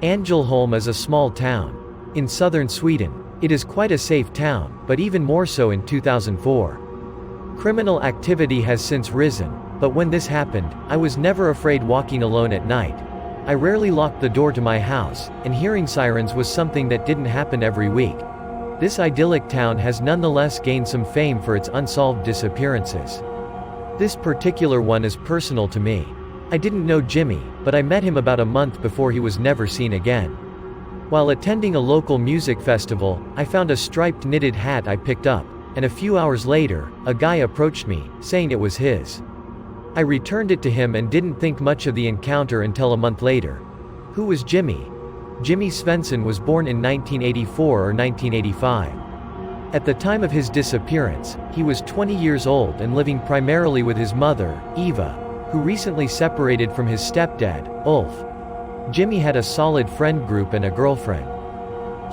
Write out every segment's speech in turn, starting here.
Ängelholm is a small town in southern Sweden. It is quite a safe town, but even more so in 2004. Criminal activity has since risen, but when this happened, I was never afraid walking alone at night. I rarely locked the door to my house, and hearing sirens was something that didn't happen every week. This idyllic town has nonetheless gained some fame for its unsolved disappearances. This particular one is personal to me. I didn't know Jimmy, but I met him about a month before he was never seen again. While attending a local music festival, I found a striped knitted hat I picked up, and a few hours later, a guy approached me, saying it was his. I returned it to him and didn't think much of the encounter until a month later. Who was Jimmy? Jimmy Svensson was born in 1984 or 1985. At the time of his disappearance, he was 20 years old and living primarily with his mother, Eva, who recently separated from his stepdad, Ulf. Jimmy had a solid friend group and a girlfriend.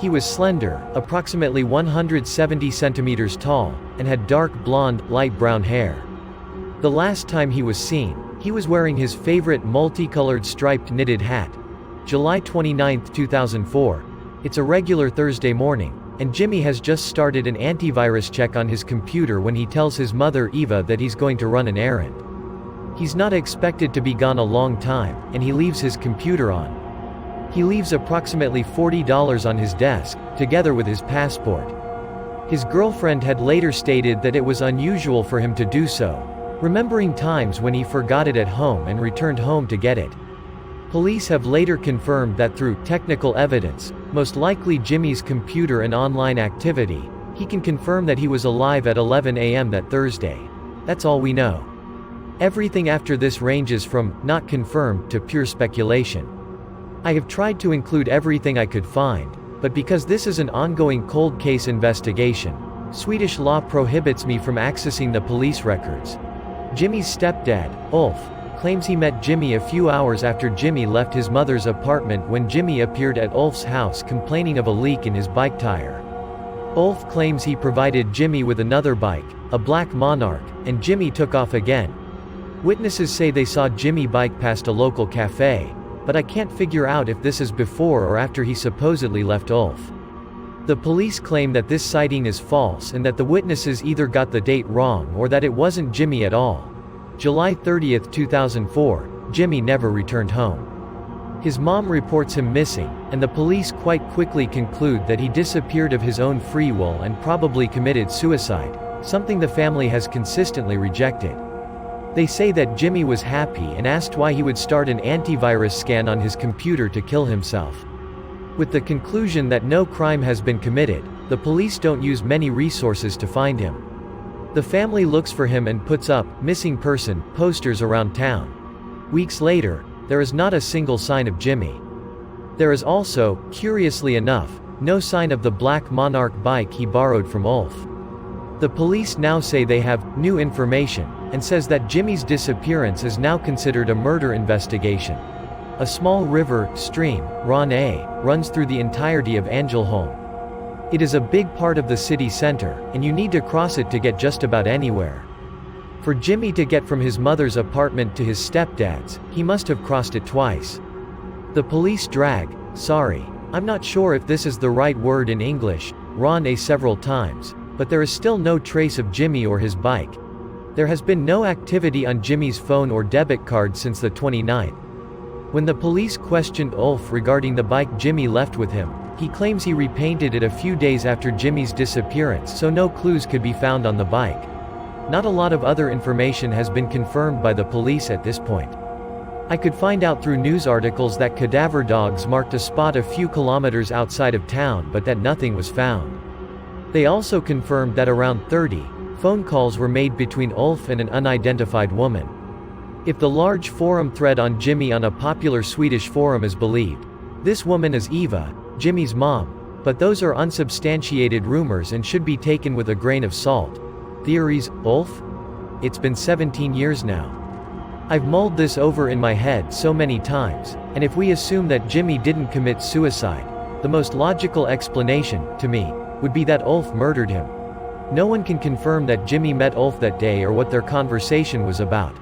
He was slender, approximately 170 centimeters tall, and had dark blonde, light brown hair. The last time he was seen, he was wearing his favorite multicolored striped knitted hat. July 29, 2004. It's a regular Thursday morning, and Jimmy has just started an antivirus check on his computer when he tells his mother Eva that he's going to run an errand. He's not expected to be gone a long time, and he leaves his computer on. He leaves approximately $40 on his desk, together with his passport. His girlfriend had later stated that it was unusual for him to do so, remembering times when he forgot it at home and returned home to get it. Police have later confirmed that through technical evidence, most likely Jimmy's computer and online activity, he can confirm that he was alive at 11 a.m. that Thursday. That's all we know. Everything after this ranges from not confirmed to pure speculation. I have tried to include everything I could find, but because this is an ongoing cold case investigation, Swedish law prohibits me from accessing the police records. Jimmy's stepdad, Ulf, claims he met Jimmy a few hours after Jimmy left his mother's apartment when Jimmy appeared at Ulf's house complaining of a leak in his bike tire. Ulf claims he provided Jimmy with another bike, a black Monarch, and Jimmy took off again. Witnesses say they saw Jimmy bike past a local cafe, but I can't figure out if this is before or after he supposedly left Ulf. The police claim that this sighting is false and that the witnesses either got the date wrong or that it wasn't Jimmy at all. July 30, 2004, Jimmy never returned home. His mom reports him missing, and the police quite quickly conclude that he disappeared of his own free will and probably committed suicide, something the family has consistently rejected. They say that Jimmy was happy and asked why he would start an antivirus scan on his computer to kill himself. With the conclusion that no crime has been committed, the police don't use many resources to find him. The family looks for him and puts up missing person posters around town. Weeks later, there is not a single sign of Jimmy. There is also, curiously enough, no sign of the black Monarch bike he borrowed from Ulf. The police now say they have new information, and says that Jimmy's disappearance is now considered a murder investigation. A small river, stream, Rane, runs through the entirety of Ängelholm. It is a big part of the city center, and you need to cross it to get just about anywhere. For Jimmy to get from his mother's apartment to his stepdad's, he must have crossed it twice. The police I'm not sure if this is the right word in English, Rane several times, but there is still no trace of Jimmy or his bike. There has been no activity on Jimmy's phone or debit card since the 29th. When the police questioned Ulf regarding the bike Jimmy left with him, he claims he repainted it a few days after Jimmy's disappearance, so no clues could be found on the bike. Not a lot of other information has been confirmed by the police at this point. I could find out through news articles that cadaver dogs marked a spot a few kilometers outside of town, but that nothing was found. They also confirmed that around 30 phone calls were made between Ulf and an unidentified woman. If the large forum thread on Jimmy on a popular Swedish forum is believed, this woman is Eva, Jimmy's mom, but those are unsubstantiated rumors and should be taken with a grain of salt. Theories, Ulf? It's been 17 years now. I've mulled this over in my head so many times, and if we assume that Jimmy didn't commit suicide, the most logical explanation, to me, would be that Ulf murdered him. No one can confirm that Jimmy met Ulf that day or what their conversation was about.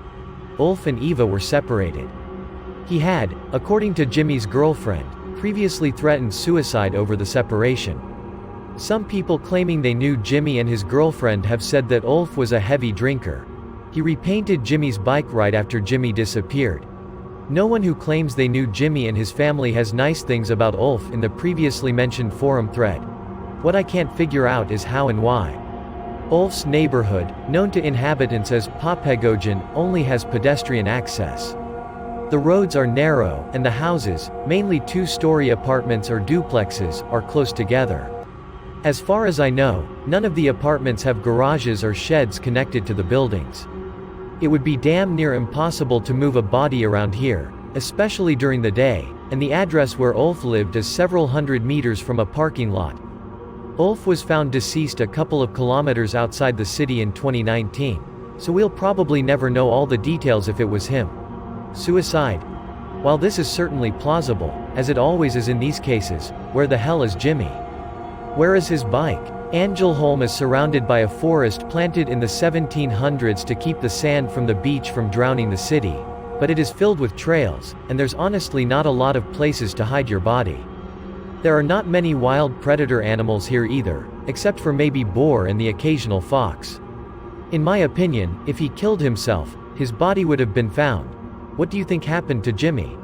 Ulf and Eva were separated. He had, according to Jimmy's girlfriend, previously threatened suicide over the separation. Some people claiming they knew Jimmy and his girlfriend have said that Ulf was a heavy drinker. He repainted Jimmy's bike right after Jimmy disappeared. No one who claims they knew Jimmy and his family has nice things about Ulf in the previously mentioned forum thread. What I can't figure out is how and why. Ulf's neighborhood, known to inhabitants as Papegogen, only has pedestrian access. The roads are narrow, and the houses, mainly two-story apartments or duplexes, are close together. As far as I know, none of the apartments have garages or sheds connected to the buildings. It would be damn near impossible to move a body around here, especially during the day, and the address where Ulf lived is several hundred meters from a parking lot. Ulf was found deceased a couple of kilometers outside the city in 2019, so we'll probably never know all the details if it was him. Suicide? While this is certainly plausible, as it always is in these cases, where the hell is Jimmy? Where is his bike? Angelholm is surrounded by a forest planted in the 1700s to keep the sand from the beach from drowning the city, but it is filled with trails, and there's honestly not a lot of places to hide your body. There are not many wild predator animals here either, except for maybe boar and the occasional fox. In my opinion, if he killed himself, his body would have been found. What do you think happened to Jimmy?